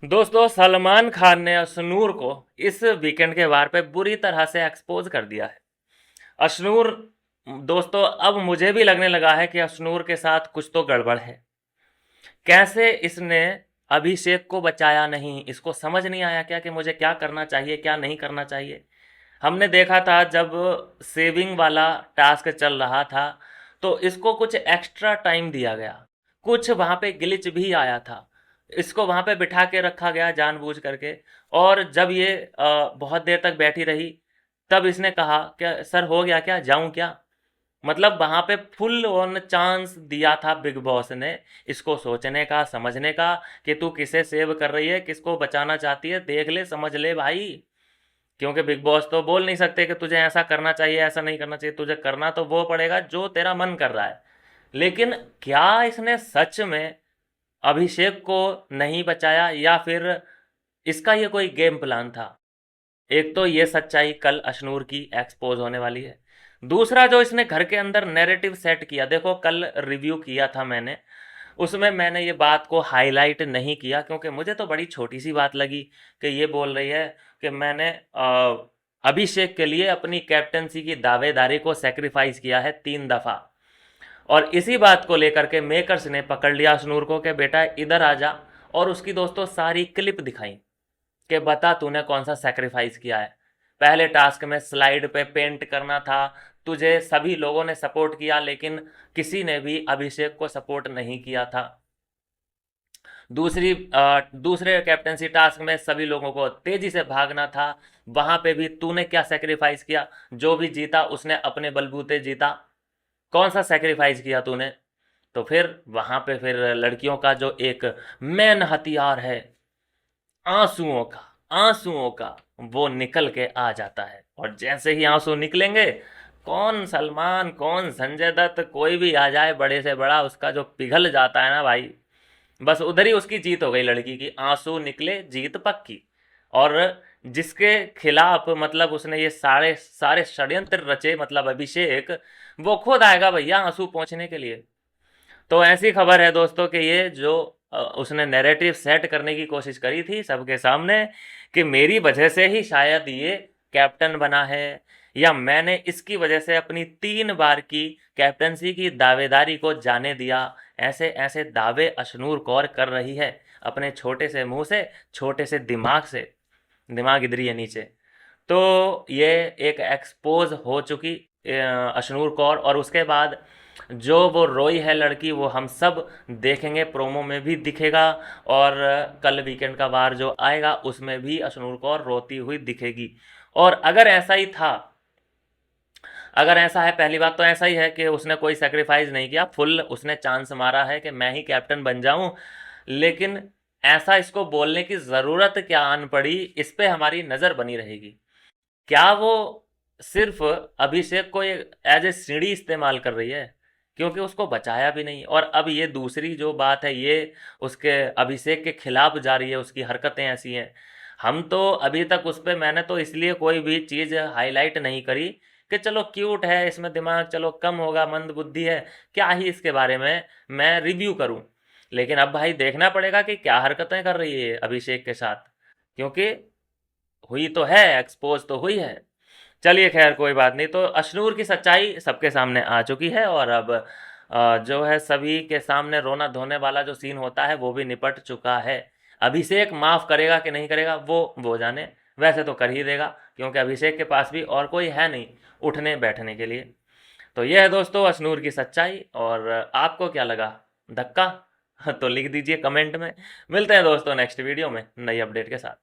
दोस्तों, सलमान खान ने अशनूर को इस वीकेंड के वार पे बुरी तरह से एक्सपोज कर दिया है। अशनूर, दोस्तों, अब मुझे भी लगने लगा है कि अशनूर के साथ कुछ तो गड़बड़ है। कैसे इसने अभिषेक को बचाया नहीं, इसको समझ नहीं आया क्या कि मुझे क्या करना चाहिए क्या नहीं करना चाहिए। हमने देखा था जब सेविंग वाला टास्क चल रहा था तो इसको कुछ एक्स्ट्रा टाइम दिया गया, कुछ वहाँ पे ग्लिच भी आया था, इसको वहाँ पे बिठा के रखा गया जानबूझ करके। और जब ये बहुत देर तक बैठी रही तब इसने कहा क्या सर हो गया क्या, जाऊं क्या। मतलब वहाँ पे फुल ऑन चांस दिया था बिग बॉस ने इसको सोचने का, समझने का कि तू किसे सेव कर रही है, किसको बचाना चाहती है, देख ले समझ ले भाई। क्योंकि बिग बॉस तो बोल नहीं सकते कि तुझे ऐसा करना चाहिए ऐसा नहीं करना चाहिए, तुझे करना तो वो पड़ेगा जो तेरा मन कर रहा है। लेकिन क्या इसने सच में अभिषेक को नहीं बचाया या फिर इसका ये कोई गेम प्लान था? एक तो ये सच्चाई कल अशनूर की एक्सपोज होने वाली है। दूसरा, जो इसने घर के अंदर नैरेटिव सेट किया, देखो कल रिव्यू किया था मैंने, उसमें मैंने ये बात को हाईलाइट नहीं किया क्योंकि मुझे तो बड़ी छोटी सी बात लगी कि ये बोल रही है कि मैंने अभिषेक के लिए अपनी कैप्टनसी की दावेदारी को सेक्रीफाइस किया है 3 दफ़ा। और इसी बात को लेकर के मेकर्स ने पकड़ लिया अशनूर को कि बेटा इधर आ जा, और उसकी दोस्तों सारी क्लिप दिखाई कि बता तूने कौन सा सेक्रीफाइस किया है। पहले टास्क में स्लाइड पे पेंट करना था, तुझे सभी लोगों ने सपोर्ट किया लेकिन किसी ने भी अभिषेक को सपोर्ट नहीं किया था। दूसरे कैप्टनसी टास्क में सभी लोगों को तेजी से भागना था, वहां पे भी तूने क्या सेक्रीफाइस किया? जो भी जीता उसने अपने बलबूते जीता। कौन सा सेक्रीफाइस किया तूने? तो फिर वहां पे फिर लड़कियों का जो एक मेन हथियार है, आंसुओं का, आंसुओं का, वो निकल के आ जाता है। और जैसे ही आंसू निकलेंगे, कौन सलमान कौन संजय दत्त कोई भी आ जाए बड़े से बड़ा, उसका जो पिघल जाता है ना भाई, बस उधर ही उसकी जीत हो गई। लड़की की आंसू निकले, जीत पक्की। और जिसके खिलाफ मतलब उसने ये सारे सारे षड्यंत्र रचे, मतलब अभिषेक, वो खुद आएगा भैया आंसू पहुंचने के लिए। तो ऐसी खबर है दोस्तों कि ये जो उसने नैरेटिव सेट करने की कोशिश करी थी सबके सामने कि मेरी वजह से ही शायद ये कैप्टन बना है, या मैंने इसकी वजह से अपनी 3 बार की कैप्टनसी की दावेदारी को जाने दिया। ऐसे ऐसे दावे अशनूर कौर कर रही है अपने छोटे से मुंह से, छोटे से दिमाग से। दिमाग इधर ही है नीचे। तो ये एक एक्सपोज हो चुकी अशनूर कौर। और उसके बाद जो वो रोई है लड़की, वो हम सब देखेंगे, प्रोमो में भी दिखेगा। और कल वीकेंड का वार जो आएगा उसमें भी अशनूर कौर रोती हुई दिखेगी। और अगर ऐसा ही था, अगर ऐसा है, पहली बात तो ऐसा ही है कि उसने कोई सेक्रीफाइस नहीं किया, फुल उसने चांस मारा है कि मैं ही कैप्टन बन जाऊं। लेकिन ऐसा इसको बोलने की ज़रूरत क्या आन पड़ी, इस पे हमारी नज़र बनी रहेगी। क्या वो सिर्फ अभिषेक को एज ए सीढ़ी इस्तेमाल कर रही है? क्योंकि उसको बचाया भी नहीं। और अब ये दूसरी जो बात है, ये उसके अभिषेक के खिलाफ जा रही है, उसकी हरकतें ऐसी हैं। हम तो अभी तक उस पर, मैंने तो इसलिए कोई भी चीज़ हाईलाइट नहीं करी कि चलो क्यूट है, इसमें दिमाग चलो कम होगा, मंद बुद्धि है, क्या ही इसके बारे में मैं रिव्यू करूं। लेकिन अब भाई देखना पड़ेगा कि क्या हरकतें कर रही है अभिषेक के साथ, क्योंकि हुई तो है, एक्सपोज तो हुई है। चलिए खैर कोई बात नहीं। तो अशनूर की सच्चाई सबके सामने आ चुकी है और अब जो है सभी के सामने रोना धोने वाला जो सीन होता है वो भी निपट चुका है। अभिषेक माफ़ करेगा कि नहीं करेगा वो जाने, वैसे तो कर ही देगा क्योंकि अभिषेक के पास भी और कोई है नहीं उठने बैठने के लिए। तो यह है दोस्तों अशनूर की सच्चाई। और आपको क्या लगा, धक्का? तो लिख दीजिए कमेंट में। मिलते हैं दोस्तों नेक्स्ट वीडियो में नई अपडेट के साथ।